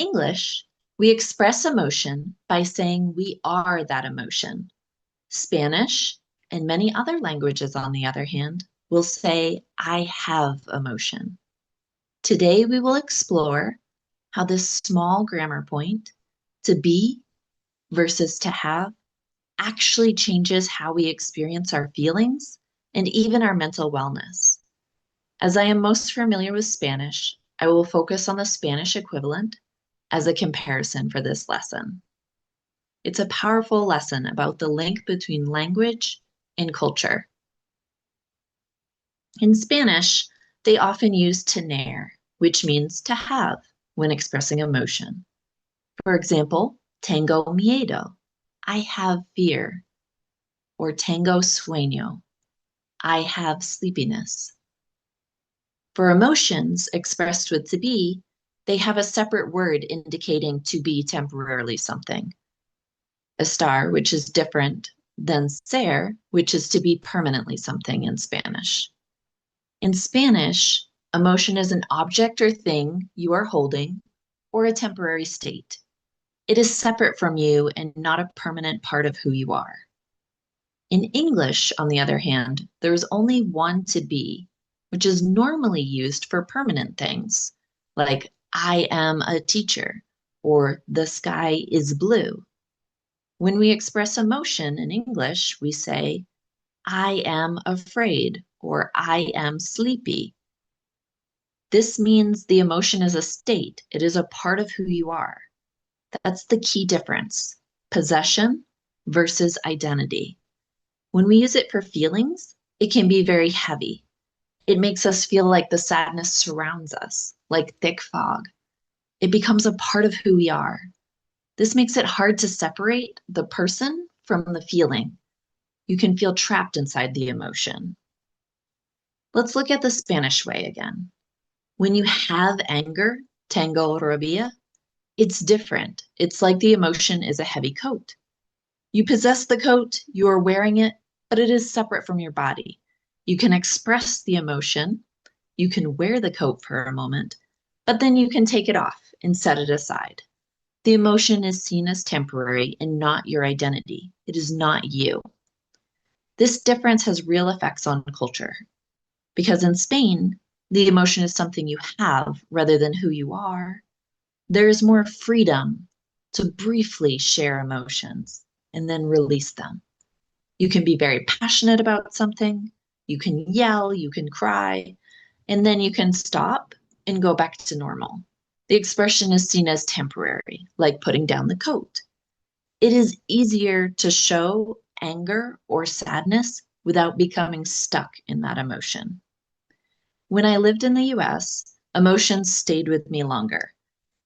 English, we express emotion by saying we are that emotion. Spanish and many other languages, on the other hand, will say, I have emotion. Today, we will explore how this small grammar point, to be versus to have, actually changes how we experience our feelings and even our mental wellness. As I am most familiar with Spanish, I will focus on the Spanish equivalent as a comparison for this lesson. It's a powerful lesson about the link between language and culture. In Spanish, they often use tener, which means to have when expressing emotion. For example, tengo miedo, I have fear, or tengo sueño, I have sleepiness. For emotions expressed with to be, they have a separate word indicating to be temporarily something. Estar, which is different than ser, which is to be permanently something in Spanish. In Spanish, emotion is an object or thing you are holding or a temporary state. It is separate from you and not a permanent part of who you are. In English, on the other hand, there is only one to be, which is normally used for permanent things, like I am a teacher or the sky is blue. When we express emotion in English, we say, I am afraid or I am sleepy. This means the emotion is a state. It is a part of who you are. That's the key difference. Possession versus identity. When we use it for feelings, it can be very heavy. It makes us feel like the sadness surrounds us, like thick fog. It becomes a part of who we are. This makes it hard to separate the person from the feeling. You can feel trapped inside the emotion. Let's look at the Spanish way again. When you have anger, tengo rabia, it's different. It's like the emotion is a heavy coat. You possess the coat, you are wearing it, but it is separate from your body. You can express the emotion, you can wear the coat for a moment, but then you can take it off and set it aside. The emotion is seen as temporary and not your identity. It is not you. This difference has real effects on culture because in Spain, the emotion is something you have rather than who you are. There is more freedom to briefly share emotions and then release them. You can be very passionate about something, you can yell, you can cry, and then you can stop and go back to normal. The expression is seen as temporary, like putting down the coat. It is easier to show anger or sadness without becoming stuck in that emotion. When I lived in the US, emotions stayed with me longer.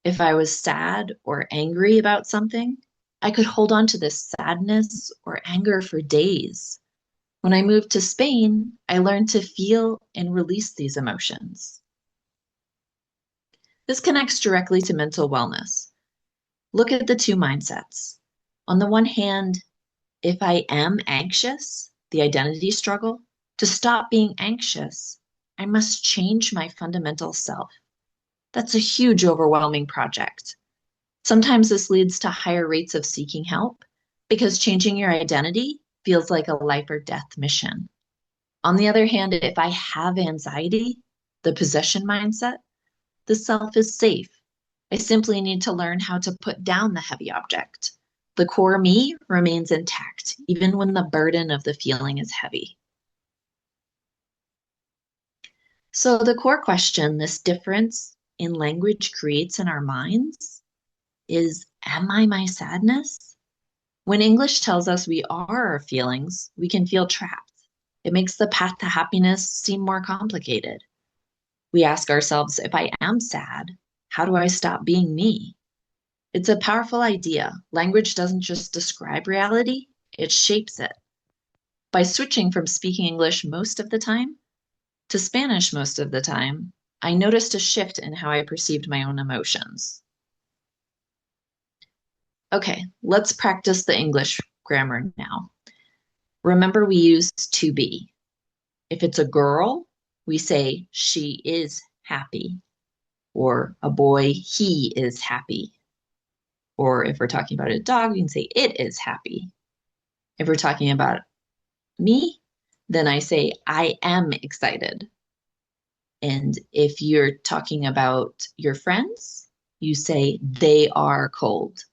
If I was sad or angry about something, I could hold on to this sadness or anger for days. When I moved to Spain, I learned to feel and release these emotions. This connects directly to mental wellness. Look at the two mindsets. On the one hand, if I am anxious, the identity struggle, to stop being anxious, I must change my fundamental self. That's a huge, overwhelming project. Sometimes this leads to higher rates of seeking help because changing your identity feels like a life or death mission. On the other hand, if I have anxiety, the possession mindset, the self is safe. I simply need to learn how to put down the heavy object. The core me remains intact, even when the burden of the feeling is heavy. So the core question this difference in language creates in our minds is, am I my sadness? When English tells us we are our feelings, we can feel trapped. It makes the path to happiness seem more complicated. We ask ourselves, if I am sad, how do I stop being me? It's a powerful idea. Language doesn't just describe reality, it shapes it. By switching from speaking English most of the time to Spanish most of the time, I noticed a shift in how I perceived my own emotions. Okay, let's practice the English grammar now. Remember, we use to be. If it's a girl, we say she is happy. Or a boy, he is happy. Or if we're talking about a dog, we can say it is happy. If we're talking about me, then I say I am excited. And if you're talking about your friends, you say they are cold.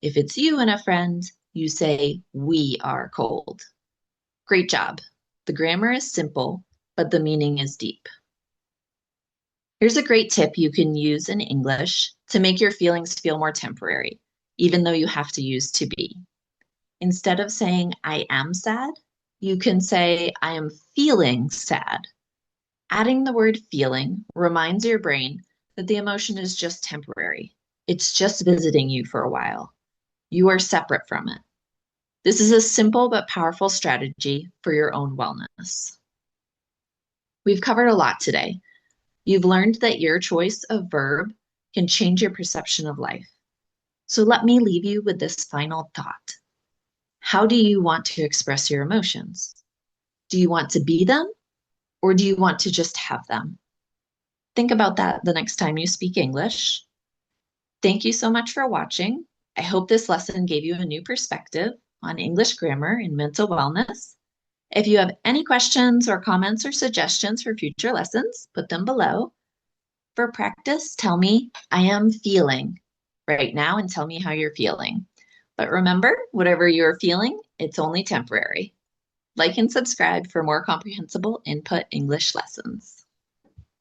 If it's you and a friend, you say we are cold. Great job. The grammar is simple, but the meaning is deep. Here's a great tip you can use in English to make your feelings feel more temporary, even though you have to use to be. Instead of saying I am sad, you can say I am feeling sad. Adding the word feeling reminds your brain that the emotion is just temporary. It's just visiting you for a while. You are separate from it. This is a simple but powerful strategy for your own wellness. We've covered a lot today. You've learned that your choice of verb can change your perception of life. So let me leave you with this final thought. How do you want to express your emotions? Do you want to be them, or do you want to just have them? Think about that the next time you speak English. Thank you so much for watching. I hope this lesson gave you a new perspective on English grammar and mental wellness. If you have any questions or comments or suggestions for future lessons, put them below. For practice, tell me, I am feeling right now, and tell me how you're feeling. But remember, whatever you're feeling, it's only temporary. Like and subscribe for more comprehensible input English lessons.